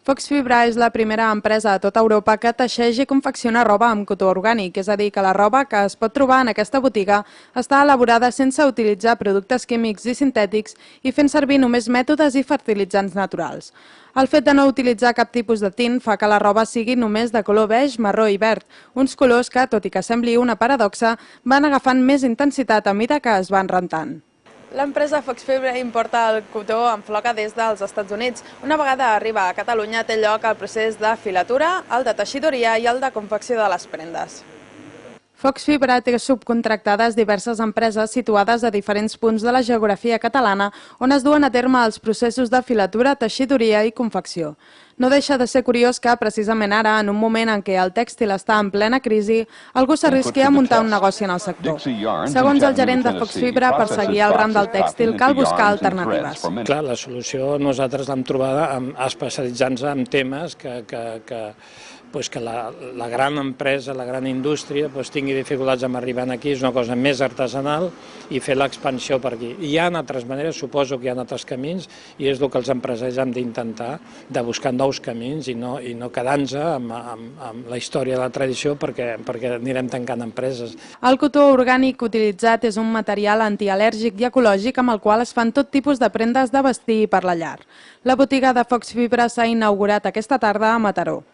Fox Fibra és la primera empresa a tota Europa que teixeix i confecciona roba amb cotó orgànic, és a dir, que la roba que es pot trobar en aquesta botiga està elaborada sense utilitzar productes químics i sintètics i fent servir només mètodes i fertilitzants naturals. El fet de no utilitzar cap tipus de tint fa que la roba sigui només de color beix, marró i verd, uns colors que, tot i que sembli una paradoxa, van agafant més intensitat a mida que es van rentant. L'empresa Fox Fibra importa el cotó en floca des dels Estats Units. Una vegada arriba a Catalunya té lloc el procés de filatura, el de teixidura i el de confecció de les prendes. Fox Fibra té subcontractades diverses empreses situades a diferents punts de la geografia catalana on es duen a terme els processos de filatura, teixidoria i confecció. No deixa de ser curiós que, precisament ara, en un moment en què el tèxtil està en plena crisi, algú s'arrisqui a muntar un negoci en el sector. Segons el gerent de Fox Fibra, per seguir el ram del tèxtil cal buscar alternatives. Clar, la solució nosaltres l'hem trobada especialitzant-nos en temes que la gran empresa, la gran indústria tingui dificultats en arribar aquí, és una cosa més artesanal i fer l'expansió per aquí. Hi ha altres maneres, suposo que hi ha altres camins i és el que els empresaris hem d'intentar, de buscar nous camins i no quedar-nos amb la història de la tradició perquè anirem tancant empreses. El cotó orgànic utilitzat és un material antial·lèrgic i ecològic amb el qual es fan tot tipus de prendes de vestir i per la llar. La botiga de Fox Fibra s'ha inaugurat aquesta tarda a Mataró.